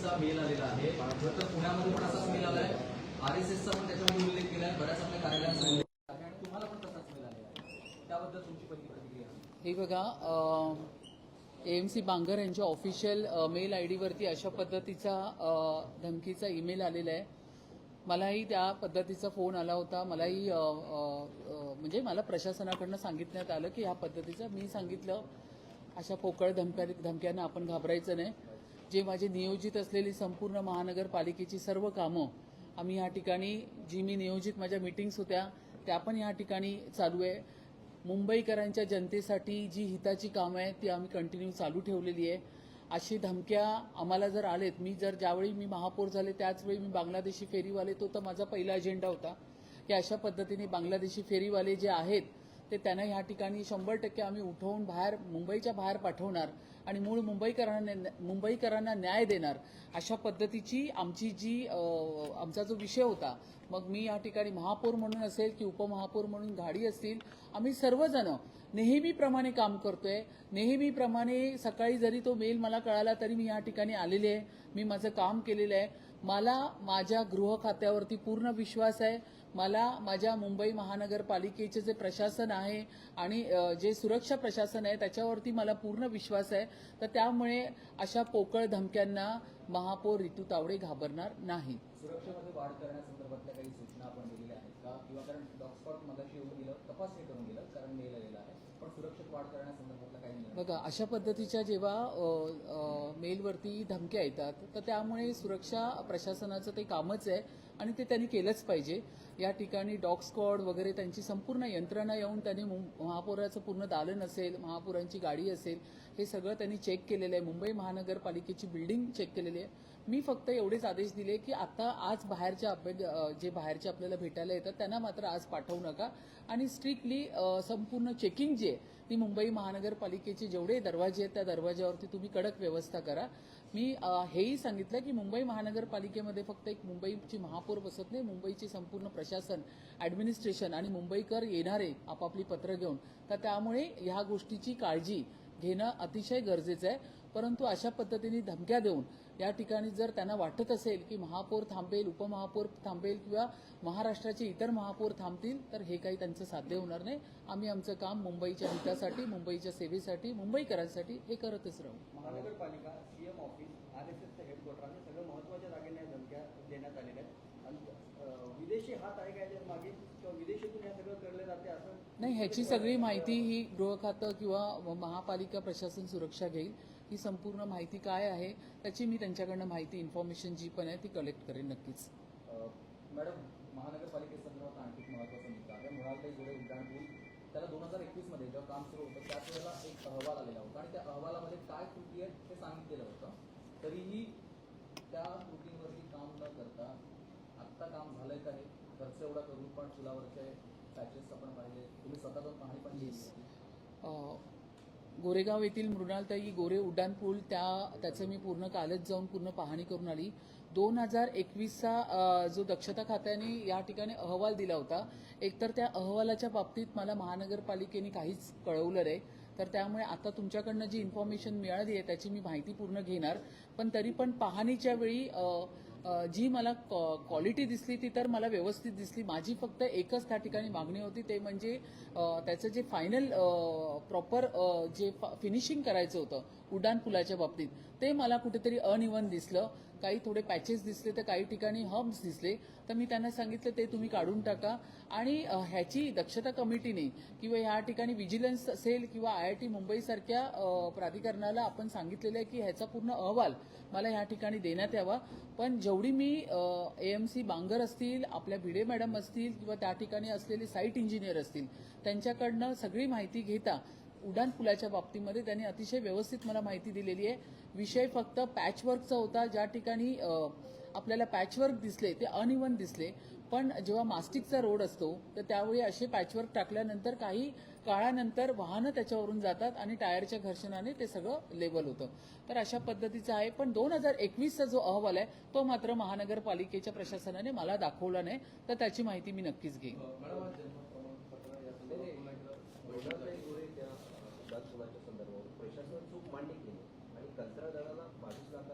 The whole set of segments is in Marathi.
पद्धतीचा मेल आलेला आहे. खरं तर पुण्यामध्ये पण असाच मेल आलाय, RSSचा पण त्याच्यामध्ये उल्लेख केलाय, बऱ्याच आपल्या कार्यालयांचा उल्लेख केलाय आणि तुम्हाला पण तसाच मेल आलेला आहे. त्याबद्दल तुमची पहिली प्रतिक्रिया? हे बघा, AMC बांगर यांच्या ऑफिशियल मेल ID वरती अशा पद्धतीचा धमकीचा ईमेल आलेला आहे. मलाही त्या पद्धतीचा फोन आला होता. मलाही म्हणजे मला प्रशासनाकडनं सांगितण्यात आलं की ह्या पद्धतीचं. मी सांगितलं अशा पोकळ धमक्यांना आपण घाबरायचं नाही. जे माझे नियोजित असलेली संपूर्ण महानगरपालिकेची सर्व कामं आम्ही ह्या ठिकाणी, जी मी नियोजित माझ्या मीटिंग्स होत्या त्या पण ह्या ठिकाणी चालू आहे. मुंबईकरांच्या जनतेसाठी जी हिताची कामं आहेत ती आम्ही कंटिन्यू चालू ठेवलेली आहे. अशी धमक्या आम्हाला जर आलेत, ज्यावेळी मी महापौर झाले त्याचवेळी मी बांगलादेशी फेरीवाले, तो तर माझा पहिला अजेंडा होता की अशा पद्धतीने बांगलादेशी फेरीवाले जे आहेत ते त्यांना ह्या ठिकाणी 100% आम्ही उठवून मुंबईच्या बाहेर पाठवणार आणि मूळ मुंबईकरांना न्याय देणार. अशा पद्धतीची आमचा जो विषय होता. मग मी या ठिकाणी महापौर म्हणून असेल की उपमहापौर म्हणून गाडी असतील, आम्ही सर्वजण नेहमीप्रमाणे काम करतोय. नेहमीप्रमाणे सकाळी जरी तो मेल मला कळाला तरी मी या ठिकाणी आलेले आहे. मी माझं काम केलेलं आहे. मला माझ्या गृह खात्यावरती पूर्ण विश्वास आहे. मला माझ्या मुंबई महानगरपालिकेचे जे प्रशासन आहे आणि जे सुरक्षा प्रशासन आहे त्याच्यावरती मला पूर्ण विश्वास आहे. तर त्यामुळे अशा पोकळ धमक्यांना महापौर रितू तावडे घाबरणार नाही. सुरक्षेमध्ये वाढ करण्यासंदर्भातल्या काही सूचना आपण दिलेल्या आहेत का? किंवा कारण डॉगस्पॉट मगाशी येऊन गेलं, तपासणी करून गेलं, कारण मेल आलेला आहे, पण सुरक्षेत वाढ करण्यासंदर्भातला काही निर्णय? बघा, अशा पद्धतीच्या जेव्हा मेलवरती धमक्या येतात तर त्यामुळे सुरक्षा प्रशासनाचं ते कामच आहे आणि ते त्यांनी केलंच पाहिजे. या ठिकाणी डॉग स्क्वॉड वगैरे त्यांची संपूर्ण यंत्रणा येऊन त्यांनी महापौराचं पूर्ण दालन असेल, महापौरांची गाडी असेल, हे सगळं त्यांनी चेक केलेलं आहे. मुंबई महानगरपालिकेची बिल्डिंग चेक केलेली आहे. मी फक्त एवढेच आदेश दिले की आता आज जे बाहेरचे आपल्याला भेटायला येतात त्यांना मात्र आज पाठवू नका आणि स्ट्रिक्टली संपूर्ण चेकिंग जी आहे ती मुंबई महानगरपालिकेचे जेवढे दरवाजे आहेत त्या दरवाज्यावरती तुम्ही कडक व्यवस्था करा. मी हेही सांगितलं की मुंबई महानगरपालिकेमध्ये फक्त एक मुंबईची महापौर बसत नाही, मुंबईचे संपूर्ण प्रशासन, ॲडमिनिस्ट्रेशन आणि मुंबईकर येणारे आपापली पत्र घेऊन. तर त्यामुळे ह्या गोष्टीची काळजी घेणं अतिशय गरजेचं आहे. परंतु अशा पद्धतीने धमक्या देऊन या ठिकाणी जर त्यांना वाटत असेल की महापौर थांबेल, उपमहापौर थांबेल किंवा महाराष्ट्राचे इतर महापौर थांबतील तर हे काही त्यांचं साध्य होणार नाही. आम्ही आमचं काम मुंबईच्या हितासाठी, मुंबईच्या सेवेसाठी, मुंबईकरांसाठी हे करतच राहू. महानगरपालिका, CM ऑफिस, RSSचं हेडक्वार्टर आणि सगळं महत्त्वाच्या जागेने धमक्या देण्यात आलेल्या आहेत आणि विदेशी हात आहे काय मागे किंवा विदेशातून हे सगळं केलं जाते असं नाही. ह्याची सगळी माहिती ही गृह खातं किंवा महापालिका प्रशासन सुरक्षा घेईल. ही संपूर्ण माहिती काय आहे त्याची मी त्यांच्याकडनं माहिती, इन्फॉर्मेशन जी पण आहे ती कलेक्ट करेन नक्कीच. मॅडम, महानगरपालिकेसंदर्भात आणखी एक महत्त्वाचा मुद्दा आहे. मुळात जोडे उड्डाणपूल, त्याला 2021 मध्ये जेव्हा काम सुरू होतं त्याच वेळेला एक अहवाल आलेला होता आणि त्या अहवालामध्ये काय त्रुटी आहेत हे सांगितलेलं होतं. तरीही त्या त्रुटींवरती काम न करता आत्ता काम झालंय का? हे खर्च एवढा करून पण पुलावरचे पॅचेस आपण पाहिले, तुम्ही स्वतःच पाहणी पण केली. गोरेगाव येथील मृणालताई गोरे उड्डाणपूल त्याचं मी कालच जाऊन पूर्ण पाहणी करून आली. 2021चा जो दक्षता खात्याने या ठिकाणी अहवाल दिला होता, एकतर त्या अहवालाच्या बाबतीत मला महानगरपालिकेने काहीच कळवलं नाही. तर त्यामुळे आता तुमच्याकडनं जी इन्फॉर्मेशन मिळाली आहे त्याची मी माहिती पूर्ण घेणार. पण तरी पण पाहणीच्या वेळी जी मला क्वालिटी दिसली ती तर मला व्यवस्थित दिसली. माझी फक्त एकच त्या ठिकाणी मागणी होती, ते म्हणजे त्याचं जे फायनल प्रॉपर जे फिनिशिंग करायचं होतं उड्डाणपुलाच्या बाबतीत ते मला कुठेतरी अनइव्हन दिसलं. काही थोडे पॅचेस दिसले तर काही ठिकाणी हम्प्स दिसले. तर मी त्यांना सांगितलं ते तुम्ही काढून टाका आणि ह्याची दक्षता कमिटीने किंवा ह्या ठिकाणी विजिलन्स असेल किंवा IIT मुंबईसारख्या प्राधिकरणाला आपण सांगितलेलं आहे की ह्याचा पूर्ण अहवाल मला ह्या ठिकाणी देण्यात यावा. पण जेवढी मी AMC बांगर असतील, आपल्या भिडे मॅडम असतील किंवा त्या ठिकाणी असलेले साईट इंजिनियर असतील त्यांच्याकडनं सगळी माहिती घेता उड्डाणपुलाच्या बाबतीमध्ये त्यांनी अतिशय व्यवस्थित मला माहिती दिलेली आहे. विषय फक्त पॅचवर्कचा होता. ज्या ठिकाणी आपल्याला पॅचवर्क दिसले ते अनइव्हन दिसले. पण जेव्हा मास्टिकचा रोड असतो तर त्यावेळी असे पॅचवर्क टाकल्यानंतर काही काळानंतर वाहनं त्याच्यावरून जातात आणि टायरच्या घर्षणाने ते सगळं लेवल होतं. तर अशा पद्धतीचं आहे. पण 2021चा जो अहवाल आहे तो मात्र महानगरपालिकेच्या प्रशासनाने मला दाखवला नाही. तर त्याची माहिती मी नक्कीच घेईन. संदर्भात प्रशासन चूक मान्य केली आणि कंत्राटदाराला 22 लाख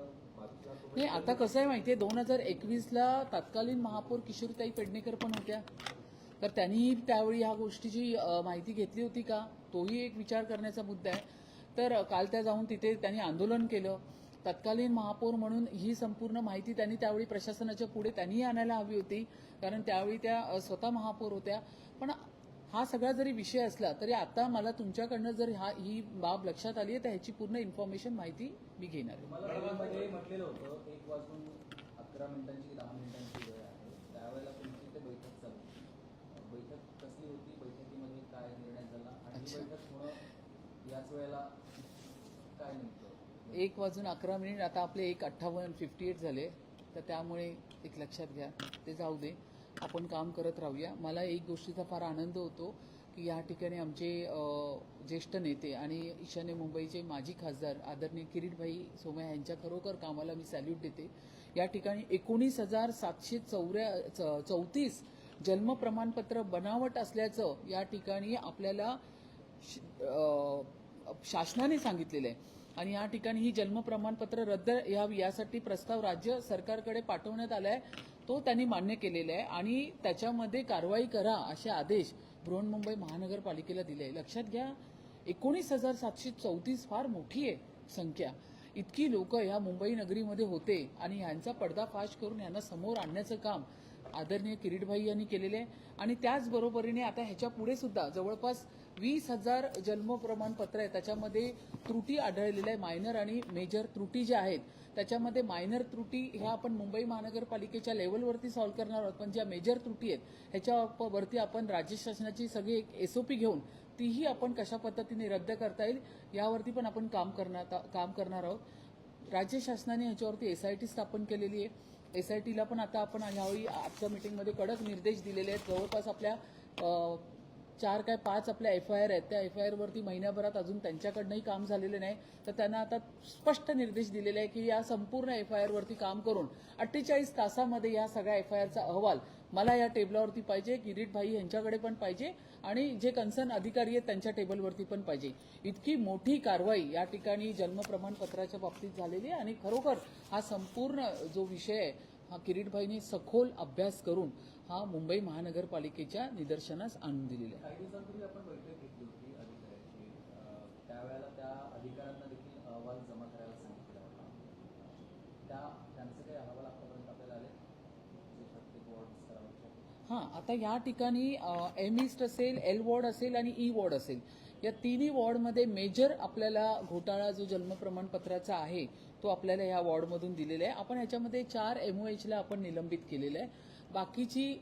नाही, आता कसं आहे माहितीये, 2021ला तत्कालीन महापौर किशोरीताई पेडणेकर पण होत्या, तर त्यांनी त्यावेळी ह्या गोष्टीची माहिती घेतली होती का, तोही एक विचार करण्याचा मुद्दा आहे. तर काल त्या जाऊन तिथे त्यांनी आंदोलन केलं. तत्कालीन महापौर म्हणून ही संपूर्ण माहिती त्यांनी त्यावेळी प्रशासनाच्या पुढे त्यांनी आणायला हवी होती, कारण त्यावेळी त्या स्वतः महापौर होत्या. पण हा सगळा जरी विषय असला तरी आता मला तुमच्याकडनं जर ही बाब लक्षात आली आहे तर ह्याची पूर्ण इन्फॉर्मेशन माहिती मी घेणार आहे. मला मध्ये म्हटलेलं होतं 1:11 की 10 मिनिटांची वेळ आहे, त्यावेळेला तुमची इथे बैठक चालू होती. बैठक कसली होती, बैठकीमध्ये काय निर्णय झाला आणि ही अच्छा. बैठक होणं याच वेळेला काय नेमकं? 1:11 आता आपले 1:58 झाले, तर त्यामुळे एक लक्षात घ्या, ते जाऊ दे, आपण काम करत राहूया. मला एक गोष्टीचा फार आनंद होतो की या ठिकाणी आमचे ज्येष्ठ नेते आणि ईशान्य मुंबईचे माजी खासदार आदरणीय किरीटभाई सोमय्या यांच्या खरोखर कामाला मी सॅल्यूट देते. या ठिकाणी 19,734 जन्म प्रमाणपत्र बनावट असल्याचं या ठिकाणी आपल्याला शासनाने सांगितलेलं आहे आणि या ठिकाणी ही जन्म प्रमाणपत्र रद्द यावी यासाठी प्रस्ताव राज्य सरकारकडे पाठवण्यात आलाय. तो त्यांनी मान्य केलेला आहे आणि त्याच्यामध्ये कारवाई करा असे आदेश बृहन्मुंबई महानगरपालिकेला दिले आहे. लक्षात घ्या, 19,734 फार मोठी आहे संख्या. इतकी लोक ह्या मुंबई नगरीमध्ये होते आणि ह्यांचा पर्दाफाश करून यांना समोर आणण्याचं काम आदरणीय किरीटभाई यांनी केलेले आहे. आणि त्याचबरोबरीने आता ह्याच्या पुढे सुद्धा जवळपास 20,000 जन्म प्रमाणपत्र आहे, त्याच्यामध्ये त्रुटी आढळलेल्या आहे. मायनर आणि मेजर त्रुटी ज्या आहेत त्याच्यामध्ये मायनर त्रुटी ह्या आपण मुंबई महानगरपालिकेच्या लेवलवरती सॉल्व्ह करणार आहोत, पण ज्या मेजर त्रुटी आहेत ह्याच्यावरती आपण राज्य शासनाची सगळी एक SOP घेऊन तीही आपण कशा पद्धतीने रद्द करता येईल यावरती पण आपण काम करणार आहोत. राज्य शासनाने ह्याच्यावरती SIT स्थापन केलेली आहे. SITला पण आता आपण यावेळी आजच्या मीटिंगमध्ये कडक निर्देश दिलेले आहेत. जवळपास आपल्या 4 काय 5 आपल्या FIR आहेत, त्या FIR वरती महिन्याभरात अजून त्यांच्याकडनंही काम झालेलं नाही, तर त्यांना आता स्पष्ट निर्देश दिलेले आहे की या संपूर्ण FIR वरती काम करून 48 तासामध्ये या सगळ्या FIRचा अहवाल मला या टेबलावरती पाहिजे, किरीटभाई यांच्याकडे पण पाहिजे आणि जे कन्सर्न अधिकारी आहेत त्यांच्या टेबलवरती पण पाहिजे. इतकी मोठी कारवाई या ठिकाणी जन्म प्रमाणपत्राच्या बाबतीत झालेली आहे आणि खरोखर हा संपूर्ण जो विषय आहे हा किरीटभाईंनी सखोल अभ्यास करून हा मुंबई महानगरपालिकेच्या निदर्शनास आणून दिलेला आहे. काही दिवसांपूर्वी आपण बैठक घेतली होती अधिकाऱ्याची, त्यावेळेला त्या अधिकाऱ्यांना देखील अहवाल जमा करायला सांगितलेला होता. त्यांचे काही अहवाल आतापर्यंत आपल्याला आले जे प्रत्येक वॉर्ड स्तरावरचे? हां, आता या ठिकाणी M ईस्ट असेल, L वॉर्ड असेल आणि E वॉर्ड असेल, या तिन्ही वॉर्डमध्ये मेजर आपल्याला घोटाळा जो जन्म प्रमाणपत्राचा आहे तो आपल्याला या वॉर्डमधून दिलेला आहे. आपण याच्यामध्ये 4 MOHला आपण निलंबित केलेलं आहे. बाकीची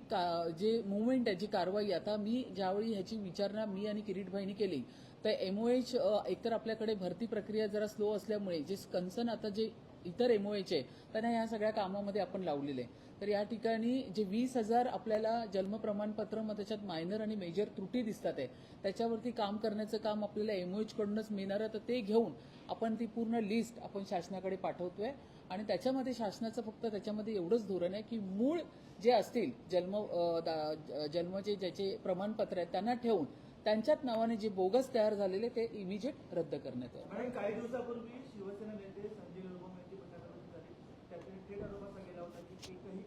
जे मुवमेंट आहे, जी कारवाई, आता मी ज्यावेळी ह्याची विचारणा मी आणि किरीटभाईंनी केली तर MOH एकतर आपल्याकडे भरती प्रक्रिया जरा स्लो असल्यामुळे जे कन्सर्न आता जे इतर MOH आहे त्यांना या सगळ्या कामामध्ये आपण लावलेले आहे. तर या ठिकाणी जे 20,000 आपल्याला जन्म प्रमाणपत्र मग त्याच्यात मायनर आणि मेजर त्रुटी दिसतात आहे त्याच्यावरती काम करण्याचं काम आपल्याला MOH कडूनच मिळणार आहे. तर ते घेऊन आपण ती पूर्ण लिस्ट आपण शासनाकडे पाठवतोय आणि त्याच्यामध्ये शासनाचं फक्त त्याच्यामध्ये एवढंच धोरण आहे की मूळ जे असतील जन्मचे ज्याचे प्रमाणपत्र आहेत त्यांना ठेवून त्यांच्याच नावाने जे बोगस तयार झालेले ते इमिजिएट रद्द करण्यात येईल. आणि काही दिवसापूर्वी शिवसेना नेते संजय निरुपम यांची पत्रकारिता झाली, त्यातून थेट आरोप असा केला होता की एकही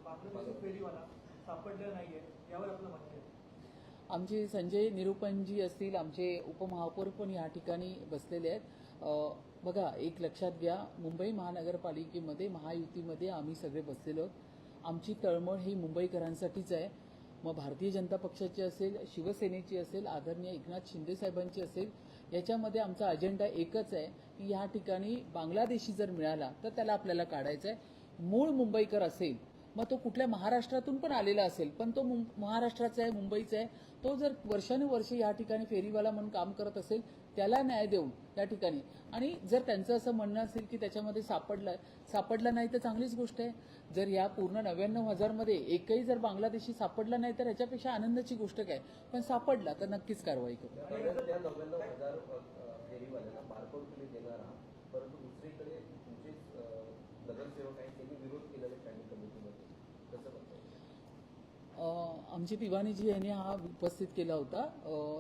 बांगलादेशी फेरीवाला सापडलेला नाहीये, यावर आपलं मत आहे? आमचे संजय निरुपमजी असतील, आमचे उपमहापौर पण या ठिकाणी बसलेले आहेत. बघा, एक लक्षात घ्या, मुंबई महानगरपालिकेमध्ये महायुतीमध्ये आम्ही सगळे बसलेलो आहोत. आमची तळमळ ही मुंबईकरांसाठीच आहे. मग भारतीय जनता पक्षाची असेल, शिवसेनेची असेल, आदरणीय एकनाथ शिंदे साहेबांची असेल, याच्यामध्ये आमचा अजेंडा एकच आहे की या ठिकाणी बांगलादेशी जर मिळाला तर त्याला आपल्याला काढायचं आहे. मूळ मुंबईकर असेल, मग तो कुठल्या महाराष्ट्रातून पण आलेला असेल, पण तो महाराष्ट्राचा आहे, मुंबईचा आहे, तो जर वर्षानुवर्षे या ठिकाणी फेरीवाला म्हणून काम करत असेल त्याला न्याय देऊन या ठिकाणी, आणि जर त्यांचं असं म्हणणं असेल की त्याच्यामध्ये सापडला नाही तर चांगलीच गोष्ट आहे. जर या पूर्ण 99,000 मध्ये एकही जर बांगलादेशी सापडला नाही तर याच्यापेक्षा आनंदाची गोष्ट काय, पण सापडला तर नक्कीच कारवाई करू. त्या 99,000 फेरीवाल्यांना बारकोड तुम्ही देणार आहात, परंतु दुसरीकडे तुमचे नगरसेवक आहेत त्यांनी विरोध केलेला स्टँडिंग कमिटीमध्ये, कसं म्हणता येईल? आमचे तिवानीजी यांनी हा उपस्थित केला होता.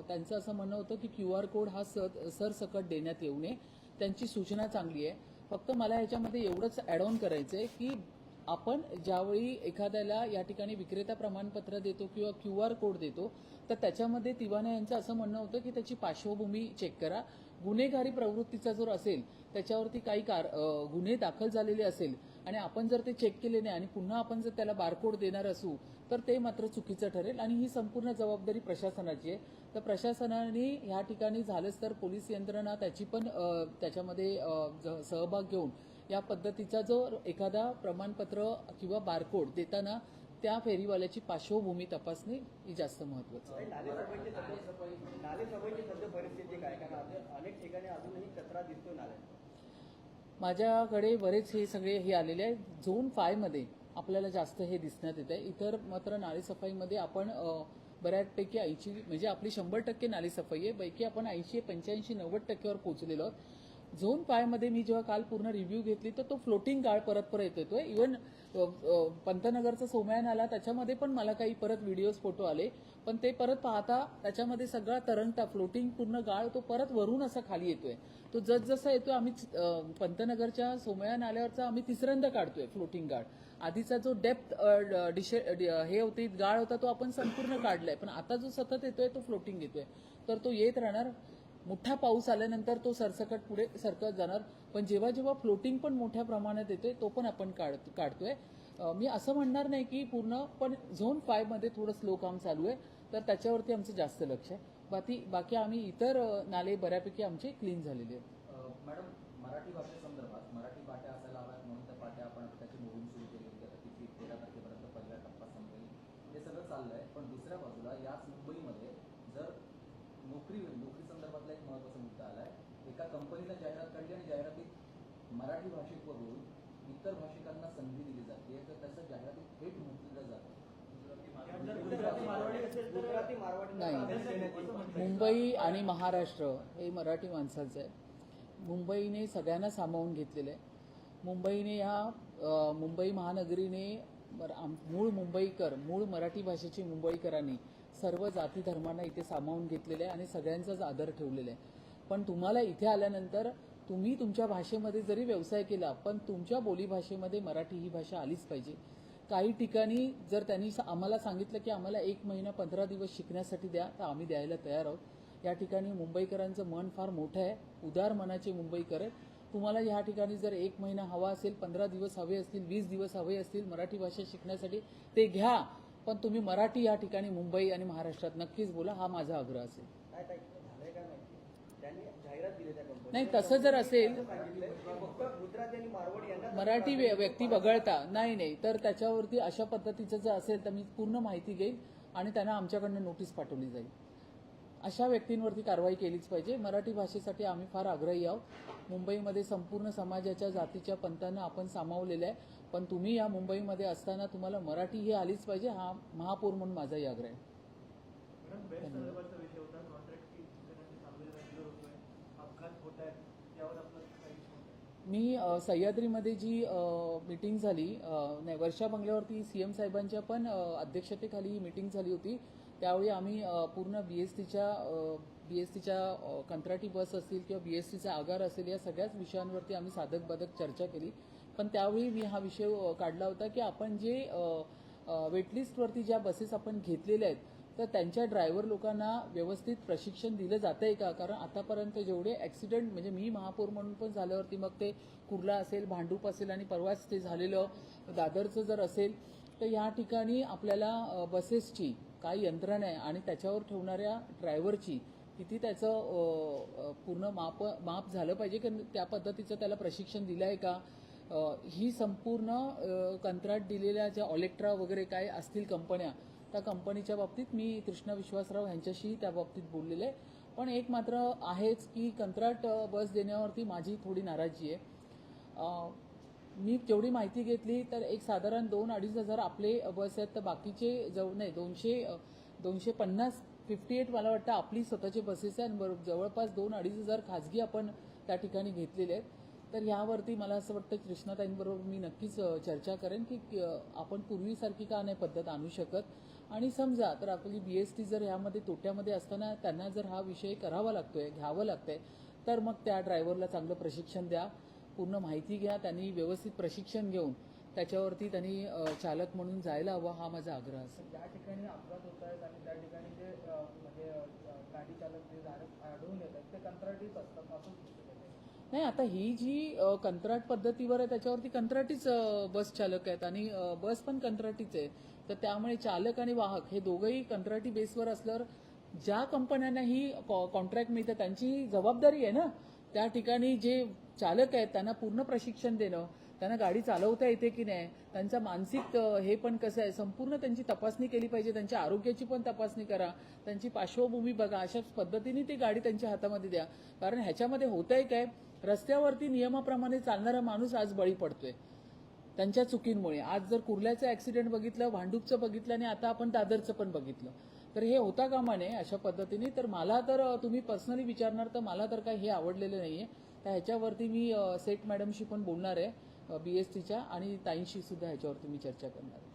त्यांचं असं म्हणणं होतं की QR कोड हा सरसकट देण्यात येऊ नये. त्यांची सूचना चांगली आहे, फक्त मला ह्याच्यामध्ये एवढंच ॲड ऑन करायचं आहे की आपण ज्यावेळी एखाद्याला या ठिकाणी विक्रेता प्रमाणपत्र देतो किंवा QR कोड देतो तर त्याच्यामध्ये तिवाना यांचं असं म्हणणं होतं की त्याची पार्श्वभूमी चेक करा, गुन्हेगारी प्रवृत्तीचा जर असेल त्याच्यावरती काही गुन्हे दाखल झालेले असेल आणि आपण जर ते चेक केले नाही आणि पुन्हा आपण जर त्याला बारकोड देणार असू तर ते मात्र चुकीचं ठरेल आणि ही संपूर्ण जबाबदारी प्रशासनाची आहे. तर प्रशासनाने ह्या ठिकाणी झालंच तर पोलीस यंत्रणा त्याची पण त्याच्यामध्ये सहभाग घेऊन या पद्धतीचा जो एखादा प्रमाणपत्र किंवा बारकोड देताना त्या फेरीवाल्याची पार्श्वभूमी तपासणे ही जास्त महत्वाचं आहे. नालेसफाईची सध्या परिस्थिती काय? कारण अनेक ठिकाणी अजूनही कचरा दिसतो नाल्यात. माझ्याकडे बरेच हे सगळे हे आलेले आहे. झोन 5 मध्ये आपल्याला जास्त हे दिसण्यात येत आहे. इतर मात्र नालेसफाईमध्ये आपण बऱ्याचपैकी 80 म्हणजे आपली 100% नालेसफाई आहे, पैकी आपण 80, 85, 90% पोहोचलेलो आहोत. झोन 5 मध्ये मी जेव्हा काल पूर्ण रिव्ह्यू घेतली तर तो फ्लोटिंग गाळ परत येतोय. इव्हन पंतनगरचा सोमयान आला त्याच्यामध्ये पण मला काही परत व्हिडिओज फोटो आले, पण ते परत पाहता त्याच्यामध्ये सगळा तरंगता फ्लोटिंग पूर्ण गाळ तो परत वरून असा खाली येतोय. तो जसजसा येतोय आम्ही पंतनगरच्या सोमयान आल्यावरचा आम्ही तिसऱ्यांदा काढतोय फ्लोटिंग गाळ. आधीचा जो डेप्थ हे होती गाळ होता तो आपण संपूर्ण काढलाय, पण आता जो सतत येतोय तो फ्लोटिंग येतोय. तर तो येत राहणार. मोठा पाऊस आल्यानंतर तो सरसकट पुढे सरकत जाणार, पण जेव्हा जेव्हा फ्लोटिंग पण मोठ्या प्रमाणात येतोय तो पण आपण काढतोय. मी असं म्हणणार नाही की पूर्ण, पण झोन 5 मध्ये थोडं स्लो काम चालू आहे तर त्याच्यावरती आमचं जास्त लक्ष आहे. बाकी आम्ही इतर नाले बऱ्यापैकी आमचे क्लीन झालेले आहेत. मॅडम, मराठी भाषेसंदर्भात मराठी पाट्या असायला हव्यात म्हणून त्या पाट्या आपण त्याची मोहीम सुरू केली होती. आता तिची 13 तारखेपर्यंत पहिला टप्पा संपेल. हे सगळं चाललंय, पण दुसऱ्या बाजूला याच मुंबईमध्ये जर नोकरी संदर्भातला एक महत्वाचा मुद्दा आलाय. एका कंपनीला जाहिरात काढली आणि जाहिरातीत मराठी भाषिक वरून इतर भाषिकांना संधी दिली जाते, तर त्याचं जाहिरातीत थेट म्हटलं जातं. गुजराती मारवाडी नाही, मुंबई आणि महाराष्ट्र हे मराठी माणसाचं आहे. मुंबईने सगळ्यांना सामावून घेतलेलं आहे. मुंबईने मुंबई महानगरीने मूळ मुंबईकर, मूळ मराठी भाषेची मुंबईकरांनी सर्व जाती धर्मांना इथे सामावून घेतलेलं आहे आणि सगळ्यांचाच आदर ठेवलेला आहे. पण तुम्हाला इथे आल्यानंतर तुम्ही तुमच्या भाषेमध्ये जरी व्यवसाय केला पण तुमच्या बोलीभाषेमध्ये मराठी ही भाषा आलीच पाहिजे. काही ठिकाणी जर त्यांनी आम्हाला सांगितलं की आम्हाला 1 महिना 15 दिवस शिकण्यासाठी द्या तर आम्ही द्यायला तयार आहोत. या ठिकाणी मुंबईकरांचं मन फार मोठं आहे, उदार मनाचे मुंबईकर आहे. तुम्हाला या ठिकाणी जर 1 महिना हवा असेल, 15 दिवस हवे असतील, 20 दिवस हवे असतील मराठी भाषा शिकण्यासाठी ते घ्या, पण तुम्ही मराठी या ठिकाणी मुंबई आणि महाराष्ट्रात नक्कीच बोला, हा माझा आग्रह असेल. झालंय का माहिती? त्यांनी जाहिरात दिली त्या कंपनीला. नाही, तसं जर असेल फक्त गुजराती आणि मारवाडी यांना मराठी व्यक्ती वगळता नाही तर त्याच्यावरती अशा पद्धतीचं जर असेल तर मी पूर्ण माहिती घेईल आणि त्यांना आमच्याकडनं नोटीस पाठवली जाईल. अशा व्यक्तींवरती कारवाई केलीच पाहिजे. मराठी भाषेसाठी आम्ही फार आग्रही आहोत. मुंबईमध्ये संपूर्ण समाजाच्या जातीच्या पंथांना आपण सामावलेलं आहे, पण तुम्ही या मुंबईमध्ये असताना तुम्हाला मराठी ही आलीच पाहिजे, हा महापौर म्हणून माझाही आग्रह आहे. मॅडम, बेस्ट संदर्भाचा विषय होता. कॉन्ट्रॅक्ट की चांगले रेग्युलर होतोय, अपघात होत आहेत, यावर आपलं काही विषय? मी सह्याद्रीमध्ये जी मीटिंग झाली, नाही वर्षा बंगल्यावरती CM साहेबांच्या पण अध्यक्षतेखाली ही मीटिंग झाली होती. त्यावेळी आम्ही पूर्ण बीएसटीच्या कंत्राटी बस असतील किंवा BSTचा आगार असेल या सगळ्याच विषयांवरती आम्ही साधक बाधक चर्चा केली. पण त्यावेळी मी हा विषय काढला होता की आपण जे वेटलिस्टवरती ज्या बसेस आपण घेतलेल्या आहेत तर त्यांच्या ड्रायव्हर लोकांना व्यवस्थित प्रशिक्षण दिलं जात आहे का? कारण आतापर्यंत जेवढे ॲक्सिडेंट म्हणजे मी महापौर म्हणून पण झाल्यावरती मग ते कुर्ला असेल, भांडूप असेल आणि परवाच ते झालेलं दादरचं जर असेल तर या ठिकाणी आपल्याला बसेसची काय यंत्रणा आहे आणि त्याच्यावर ठेवणाऱ्या ड्रायव्हरची किती त्याचं पूर्ण माप झालं पाहिजे की त्या पद्धतीचं त्याला प्रशिक्षण दिलं आहे का? ही संपूर्ण कंत्राट दिलेल्या ज्या ऑलेक्ट्रा वगैरे काय असतील कंपन्या, त्या कंपनीच्या बाबतीत मी कृष्णा विश्वासराव यांच्याशी त्या बाबतीत बोललेले आहे. पण एक मात्र आहेच की कंत्राट बस देण्यावरती माझी थोडी नाराजी आहे. मी जेवढी माहिती घेतली तर एक साधारण 2-2.5 हजार आपले बस आहेत, तर बाकीचे नाही 250 58 मला वाटतं आपली स्वतःची बसेस आहे आणि जवळपास 2-2.5 हजार खाजगी आपण त्या ठिकाणी घेतलेले आहेत. तर यावरती मला असं वाटतं कृष्णाताईंबरोबर मी नक्कीच चर्चा करेन की आपण पूर्वीसारखी का नाही पद्धत आणू शकत. आणि समजा तर आपली BST जर यामध्ये तोट्यामध्ये असताना त्यांना जर हा विषय करावा लागतोय, घ्यावं लागतंय, तर मग त्या ड्रायव्हरला चांगलं प्रशिक्षण द्या. पूर्ण माहिती घ्या, त्यांनी व्यवस्थित प्रशिक्षण घेऊन त्याच्यावरती त्यांनी चालक म्हणून जायला हवं, हा माझा आग्रह असेल. ज्या ठिकाणी अपघात होत आहेत आणि त्या ठिकाणी जे म्हणजे गाडी चालक जे आढळून येत आहेत ते कंत्राटीच असतात असं दिसतं. नाही, आता ही जी कंत्राट पद्धतीवर आहे त्याच्यावरती कंत्राटीच बस चालक आहेत आणि बस पण कंत्राटीच आहे. तर त्यामुळे चालक आणि वाहक हे दोघंही कंत्राटी बेसवर असल्यावर ज्या कंपन्यांना ही कॉन्ट्रॅक्ट मिळतं त्यांची जबाबदारी आहे ना, त्या ठिकाणी जे चालक आहेत त्यांना पूर्ण प्रशिक्षण देणं, त्यांना गाडी चालवता येते की नाही, त्यांचा मानसिक हे पण कसं आहे, संपूर्ण त्यांची तपासणी केली पाहिजे, त्यांच्या आरोग्याची पण तपासणी करा, त्यांची पार्श्वभूमी बघा, अशाच पद्धतीने ती गाडी त्यांच्या हातामध्ये द्या. कारण ह्याच्यामध्ये होतंय काय, रस्त्यावरती नियमाप्रमाणे चालणारा माणूस आज बळी पडतोय त्यांच्या चुकींमुळे. आज जर कुर्ल्याचं ऍक्सिडेंट बघितलं, भांडूपचं बघितलं आणि आता आपण दादरचं पण बघितलं, तर हे होता कामा नये अशा पद्धतीने. तर मला तर तुम्ही पर्सनली विचारणार तर मला तर काही हे आवडलेलं नाहीये. तर ह्याच्यावरती मी सेठ मॅडमशी पण बोलणार आहे BSTच्या आणि ताईंशी सुद्धा ह्याच्यावरती मी चर्चा करणार आहे.